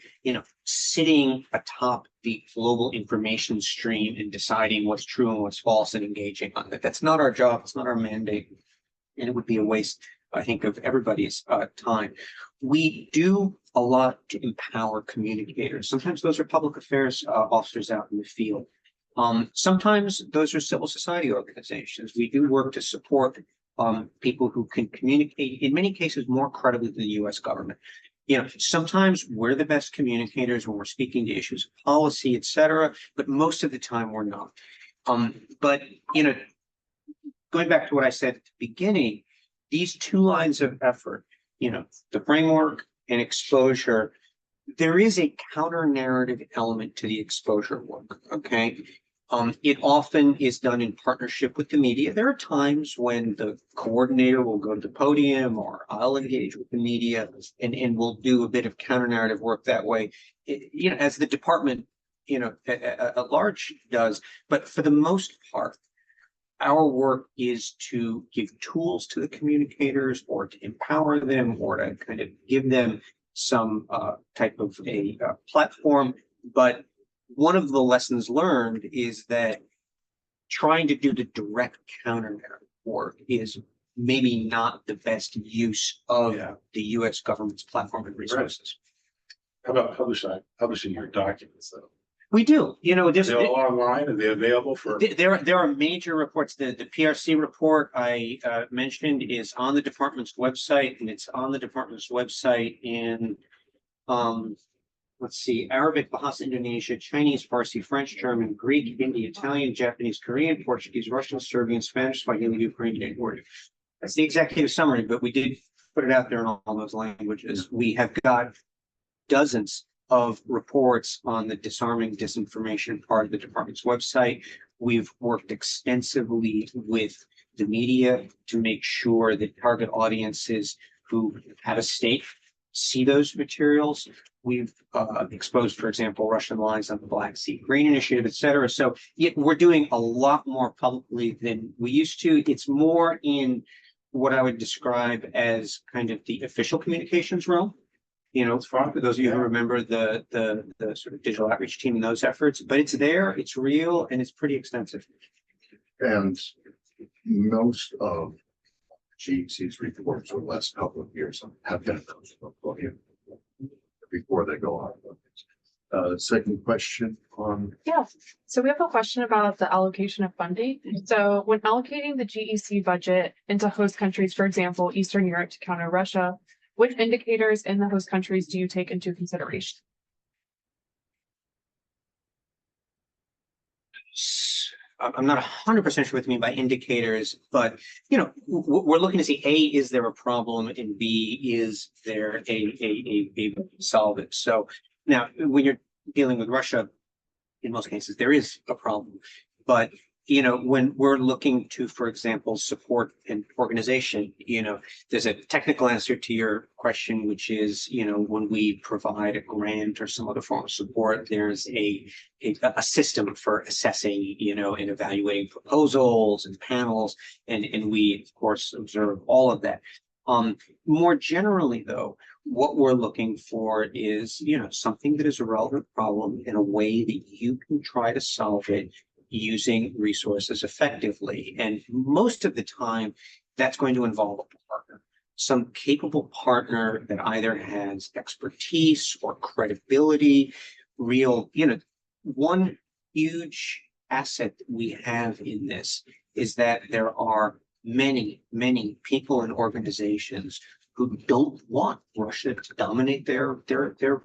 [SPEAKER 4] sitting atop the global information stream and deciding what's true and what's false and engaging on it. That's not our job. It's not our mandate. And it would be a waste, I think, of everybody's time. We do a lot to empower communicators. Sometimes those are public affairs officers out in the field. Sometimes those are civil society organizations. We do work to support people who can communicate, in many cases, more credibly than the U.S. government. Sometimes we're the best communicators when we're speaking to issues of policy, et cetera, but most of the time we're not. But going back to what I said at the beginning, these 2 lines of effort, the framework and exposure, there is a counter narrative element to the exposure work. Okay. It often is done in partnership with the media. There are times when the coordinator will go to the podium, or I'll engage with the media and we'll do a bit of counter narrative work that way, as the department, at large does. But for the most part, our work is to give tools to the communicators, or to empower them, or to kind of give them some type of a platform. But one of the lessons learned is that trying to do the direct counter narrative work is maybe not the best use of the U.S. government's platform and resources.
[SPEAKER 8] How about publishing your documents though?
[SPEAKER 4] We do,
[SPEAKER 8] They're all online. Are they available for?
[SPEAKER 4] There are major reports. The PRC report I mentioned is on the department's website, and it's on the department's website in let's see, Arabic, Bahasa Indonesia, Chinese, Farsi, French, German, Greek, Hindi, Italian, Japanese, Korean, Portuguese, Russian, Serbian, Spanish, Swahili, Ukrainian, and Urdu. That's the executive summary, but we did put it out there in all those languages. We have got dozens of reports on the disarming disinformation part of the department's website. We've worked extensively with the media to make sure that target audiences who have a stake see those materials. We've exposed, for example, Russian lies on the Black Sea Grain Initiative, et cetera. So we're doing a lot more publicly than we used to. It's more in what I would describe as kind of the official communications realm. For those of you who remember the sort of digital outreach team and those efforts, but it's there, it's real, and it's pretty extensive.
[SPEAKER 3] And most of GEC's reports over the last couple of years have been those before they go on. Second question on.
[SPEAKER 7] Yeah, so we have a question about the allocation of funding. So when allocating the GEC budget into host countries, for example, Eastern Europe to counter Russia, which indicators in the host countries do you take into consideration?
[SPEAKER 4] I'm not 100% sure what you mean by indicators, but we're looking to see A, is there a problem, and B, is there a way to solve it. So now, when you're dealing with Russia, in most cases there is a problem, but when we're looking to, for example, support an organization, there's a technical answer to your question, which is, when we provide a grant or some other form of support, there's a system for assessing, and evaluating proposals and panels, and we, of course, observe all of that. More generally, though, what we're looking for is, something that is a relevant problem in a way that you can try to solve it using resources effectively. And most of the time, that's going to involve a partner, some capable partner that either has expertise or credibility, real, one huge asset that we have in this is that there are many, many people and organizations who don't want Russia to dominate their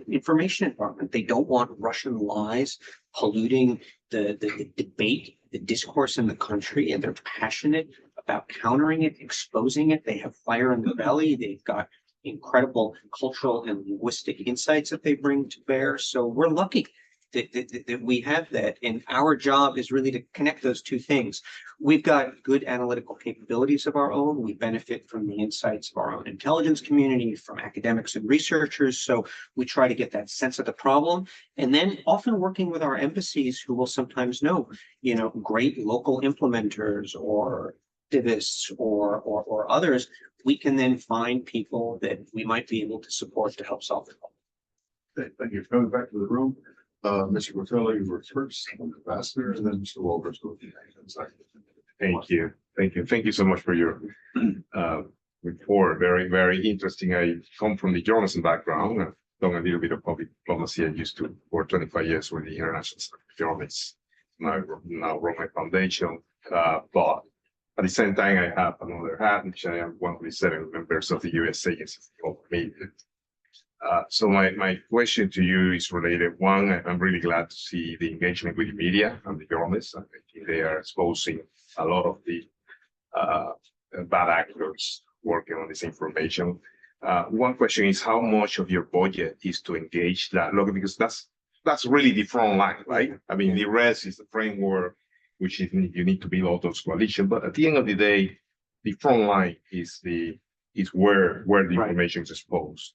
[SPEAKER 4] information environment. They don't want Russian lies polluting the debate, the discourse in the country, and they're passionate about countering it, exposing it. They have fire in the belly. They've got incredible cultural and linguistic insights that they bring to bear. So we're lucky that we have that. And our job is really to connect those two things. We've got good analytical capabilities of our own. We benefit from the insights of our own intelligence community, from academics and researchers. So we try to get that sense of the problem. And then often working with our embassies who will sometimes know, great local implementers or activists or others, we can then find people that we might be able to support to help solve the problem.
[SPEAKER 3] Okay, thank you. Coming back to the room, Mr. Cortello, you were first, Ambassador, and then Mr. Wolbers will be second.
[SPEAKER 9] Thank you. Thank you. Thank you so much for your report. Very, very interesting. I come from the journalism background. I've done a little bit of public diplomacy. I used to work 25 years with the International Journalists. Now run my foundation. But at the same time, I have another hat, which I am one of the 7 members of the U.S. Agency of Media. So my question to you is related. One, I'm really glad to see the engagement with the media and the journalists. I think they are exposing a lot of the bad actors working on this information. One question is how much of your budget is to engage that? Look, because that's really the front line, right? I mean, the rest is the framework, which is you need to build all those coalitions. But at the end of the day, the front line is where the information is exposed.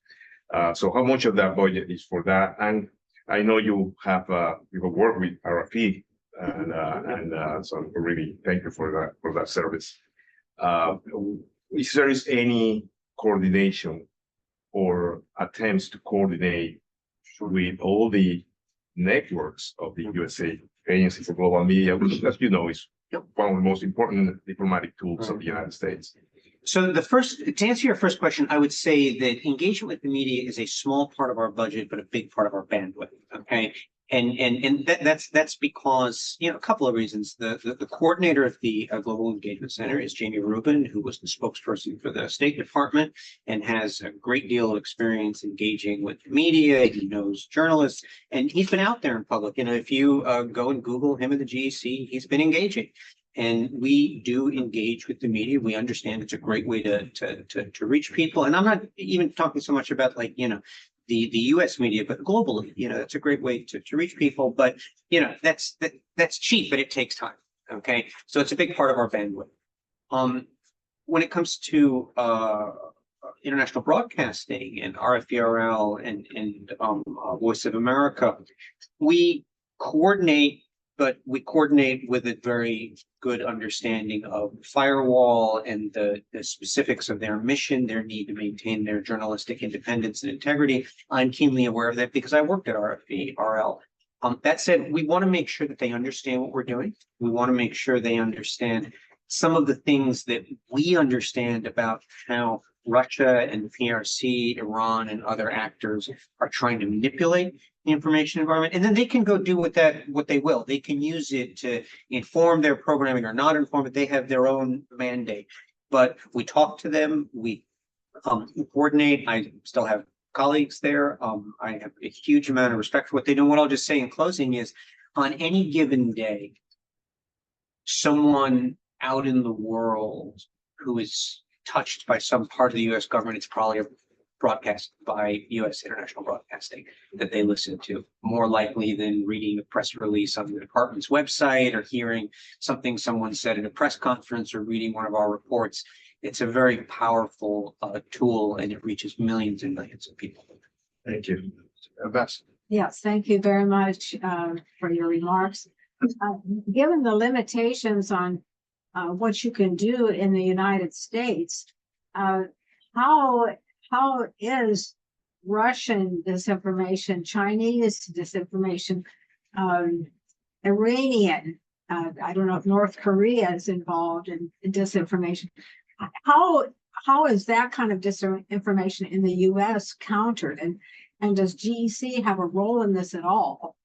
[SPEAKER 9] So how much of that budget is for that? And I know you have worked with RFP, and so I really thank you for that service. If there is any coordination or attempts to coordinate with all the networks of the USA Agency for Global Media, which, as you know, is one of the most important diplomatic tools of the United States.
[SPEAKER 4] So to answer your first question, I would say that engagement with the media is a small part of our budget, but a big part of our bandwidth. Okay. And that's because, a couple of reasons. The coordinator of the Global Engagement Center is Jamie Rubin, who was the spokesperson for the State Department and has a great deal of experience engaging with the media. He knows journalists, and he's been out there in public. If you go and Google him at the GEC, he's been engaging. And we do engage with the media. We understand it's a great way to reach people. And I'm not even talking so much about the US media, but globally, it's a great way to reach people. But that's cheap, but it takes time. Okay. So it's a big part of our bandwidth. When it comes to international broadcasting and RFERL and Voice of America, we coordinate, but we coordinate with a very good understanding of firewall and the specifics of their mission, their need to maintain their journalistic independence and integrity. I'm keenly aware of that because I worked at RFERL. That said, we want to make sure that they understand what we're doing. We want to make sure they understand some of the things that we understand about how Russia and PRC, Iran, and other actors are trying to manipulate the information environment. And then they can go do with that what they will. They can use it to inform their programming or not inform it. They have their own mandate. But we talk to them, we coordinate. I still have colleagues there. I have a huge amount of respect for what they do. What I'll just say in closing is, on any given day, someone out in the world who is touched by some part of the U.S. government, it's probably broadcast by U.S. international broadcasting that they listen to, more likely than reading a press release on the department's website or hearing something someone said at a press conference or reading one of our reports. It's a very powerful tool, and it reaches millions and millions of people.
[SPEAKER 3] Thank you. Ambassador.
[SPEAKER 10] Yes, thank you very much for your remarks. Given the limitations on what you can do in the United States, how is Russian disinformation, Chinese disinformation, Iranian, I don't know if North Korea is involved in disinformation. How is that kind of disinformation in the US countered? And does GEC have a role in this at all?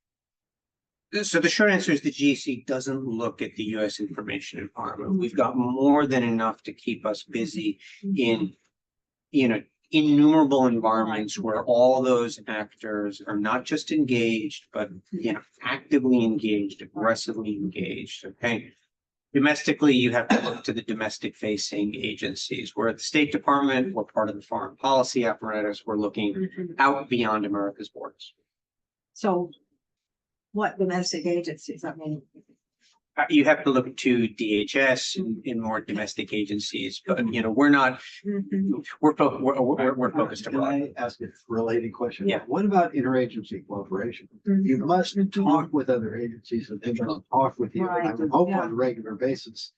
[SPEAKER 4] So the short answer is the GEC doesn't look at the U.S. information environment. We've got more than enough to keep us busy in, innumerable environments where all those actors are not just engaged, but, actively engaged, aggressively engaged, okay? Domestically, you have to look to the domestic facing agencies. We're at the State Department, we're part of the foreign policy apparatus, we're looking out beyond America's borders.
[SPEAKER 10] So what domestic agencies? I mean,
[SPEAKER 4] You have to look to DHS in more domestic agencies, but we're not, we're focused
[SPEAKER 6] Can
[SPEAKER 4] abroad.
[SPEAKER 6] I ask a related question?
[SPEAKER 4] Yeah.
[SPEAKER 6] What about interagency cooperation? You must talk with other agencies and they must talk with you. And I would hope
[SPEAKER 10] Right,
[SPEAKER 6] on a regular basis.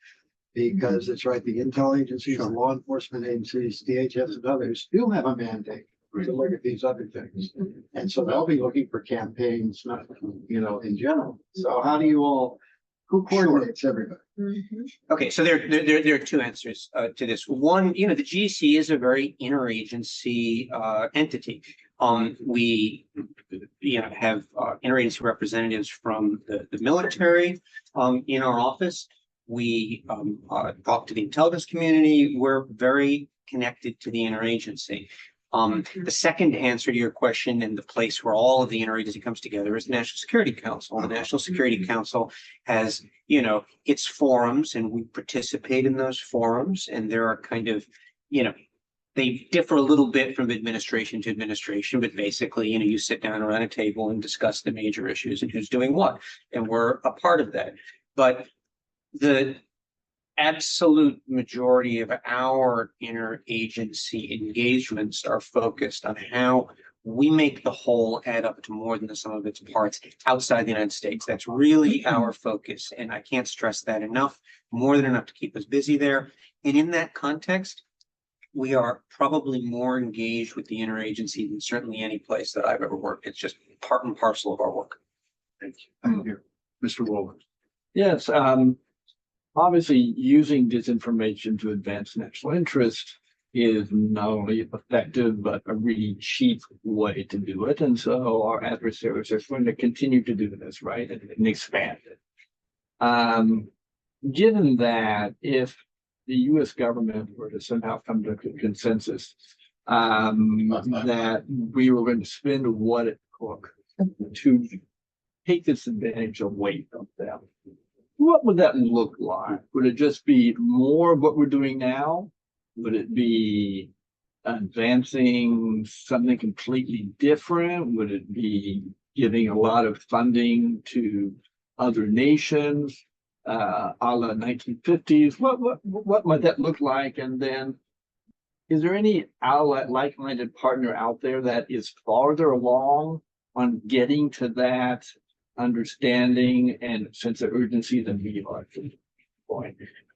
[SPEAKER 6] Because it's right, the intel agencies, the law enforcement agencies, DHS and others do have a mandate to look at these other things. And so they'll be looking for campaigns, not, in general. So how do you all, who coordinates everybody?
[SPEAKER 4] Okay, so there are two answers to this. One, the GEC is a very interagency entity. We have interagency representatives from the military in our office. We talk to the intelligence community. We're very connected to the interagency. The second answer to your question, and the place where all of the interagency comes together, is the National Security Council. The National Security Council has, its forums, and we participate in those forums. And there are kind of, they differ a little bit from administration to administration, but basically, you sit down around a table and discuss the major issues and who's doing what. And we're a part of that. But the absolute majority of our interagency engagements are focused on how we make the whole add up to more than the sum of its parts outside the United States. That's really our focus. And I can't stress that enough, more than enough to keep us busy there. And in that context, we are probably more engaged with the interagency than certainly any place that I've ever worked. It's just part and parcel of our work.
[SPEAKER 3] Thank you. Thank you. Mr. Wolver.
[SPEAKER 11] Yes, obviously using disinformation to advance national interest is not only effective, but a really cheap way to do it. And so our adversaries are going to continue to do this, right? And expand it. Given that, if the US government were to somehow come to a consensus that we were going to spend what it took to take this advantage away from them, what would that look like? Would it just be more of what we're doing now? Would it be advancing something completely different? Would it be giving a lot of funding to other nations, a la 1950s? What might that look like? And then, is there any like-minded partner out there that is farther along on getting to that understanding and sense of urgency than we are?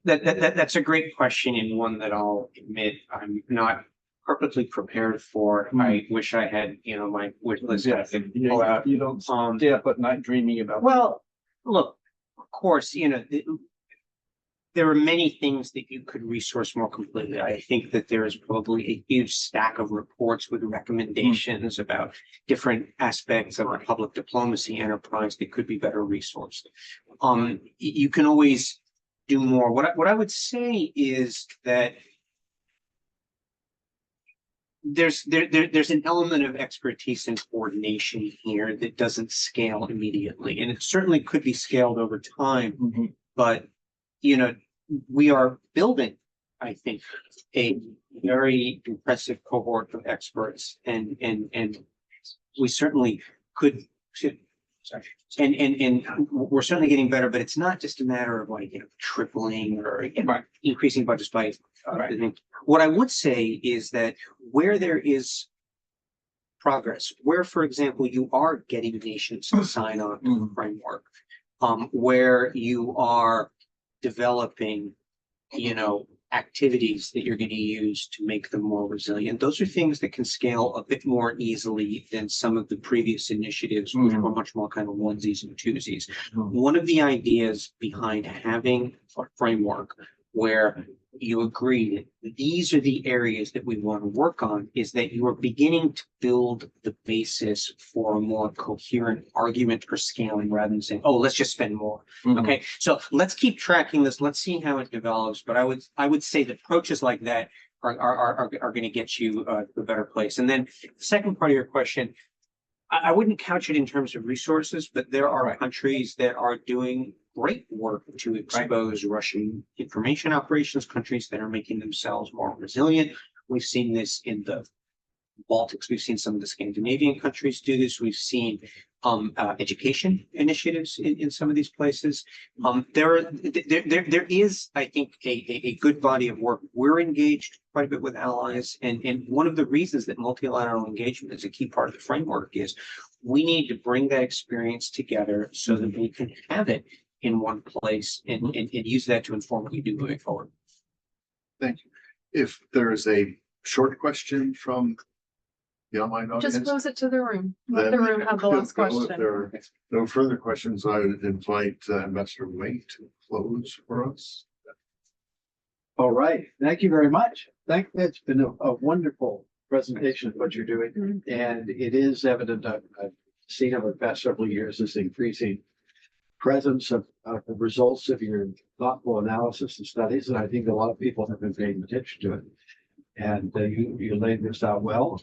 [SPEAKER 4] That's a great question, and one that I'll admit I'm not perfectly prepared for. I wish I had, my wish list.
[SPEAKER 11] Yes,
[SPEAKER 4] I could pull out.
[SPEAKER 11] you don't stay up at night dreaming about.
[SPEAKER 4] Well, look, of course, there are many things that you could resource more completely. I think that there is probably a huge stack of reports with recommendations about different aspects of a public diplomacy enterprise that could be better resourced. You can always do more. What I would say is that there's an element of expertise and coordination here that doesn't scale immediately, and it certainly could be scaled over time. But we are building, I think, a very impressive cohort of experts, and we certainly could. And we're certainly getting better, but it's not just a matter of tripling or increasing budgets by. What I would say is that where there is progress, where, for example, you are getting nations to sign on to the framework, where you are developing, activities that you're going to use to make them more resilient. Those are things that can scale a bit more easily than some of the previous initiatives, which were much more kind of onesies and twosies. One of the ideas behind having a framework where you agree that these are the areas that we want to work on is that you are beginning to build the basis for a more coherent argument for scaling, rather than saying, oh, let's just spend more. Okay, so let's keep tracking this. Let's see how it develops. But I would say that approaches like that are going to get you to a better place. And then the second part of your question, I wouldn't couch it in terms of resources, but there are countries that are doing great work to expose Russian information operations, countries that are making themselves more resilient. We've seen this in the Baltics. We've seen some of the Scandinavian countries do this. We've seen education initiatives in some of these places. There is, I think, a good body of work. We're engaged quite a bit with allies, and one of the reasons that multilateral engagement is a key part of the framework is we need to bring that experience together so that we can have it in one place and use that to inform what you do moving forward.
[SPEAKER 3] Thank you. If there is a short question from the online audience.
[SPEAKER 7] Just close it to the room. Let
[SPEAKER 3] then
[SPEAKER 7] the room have the last
[SPEAKER 3] if
[SPEAKER 7] question.
[SPEAKER 3] there are no further questions, I would invite Ambassador Wade to close for us.
[SPEAKER 6] All right, thank you very much. That's been a wonderful presentation of what you're doing. And it is evident, I've seen over the past several years, this increasing presence of the results of your thoughtful analysis and studies. And I think a lot of people have been paying attention to it. And you laid this out well.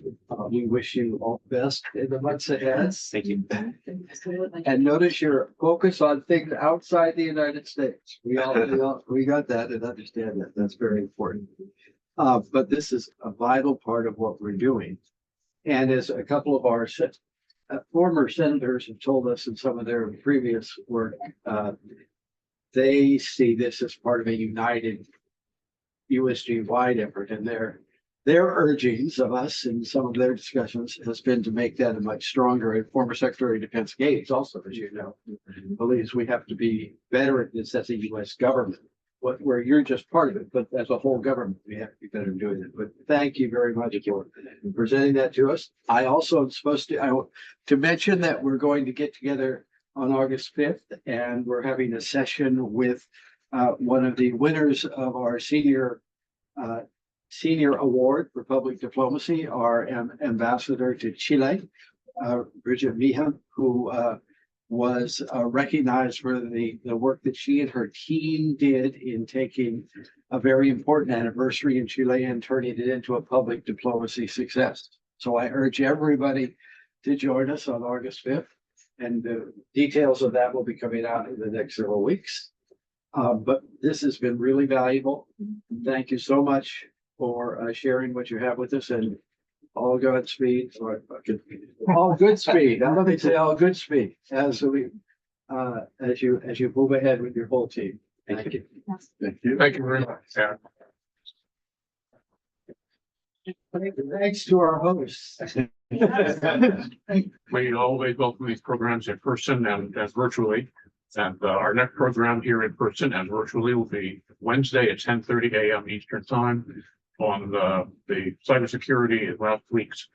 [SPEAKER 6] We wish you all the best in the months ahead.
[SPEAKER 4] Thank you.
[SPEAKER 6] And notice your focus on things outside the United States. We got that and understand that. That's very important. But this is a vital part of what we're doing. And as a couple of our former senators have told us in some of their previous work, they see this as part of a united USG-wide effort, and their urgings of us in some of their discussions has been to make that a much stronger. And former Secretary of Defense Gates also, as you know, believes we have to be better at this as a U.S. government, where you're just part of it, but as a whole government, we have to be better at doing it. But thank you very much for presenting that to us. I also am supposed to mention that we're going to get together on August 5th, and we're having a session with one of the winners of our senior award for public diplomacy, our ambassador to Chile, Bridget Meehan, who was recognized for the work that she and her team did in taking a very important anniversary in Chile and turning it into a public diplomacy success. So I urge everybody to join us on August 5th, and the details of that will be coming out in the next several weeks. But this has been really valuable. Thank you so much for sharing what you have with us, and all Godspeed, or all good speed. Now let me say all good speed as you move ahead with your whole team. Thank you.
[SPEAKER 3] Thank you.
[SPEAKER 2] Thank you very much. Yeah.
[SPEAKER 6] Thanks to our hosts.
[SPEAKER 2] We always welcome these programs in person and virtually. And our next program here in person and virtually will be Wednesday at 10:30 a.m. Eastern Time on the cybersecurity in last week's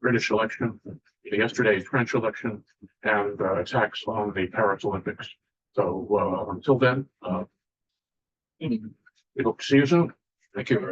[SPEAKER 2] British election, yesterday's French election, and attacks on the Paris Olympics. So until then, we hope to see you soon. Thank you.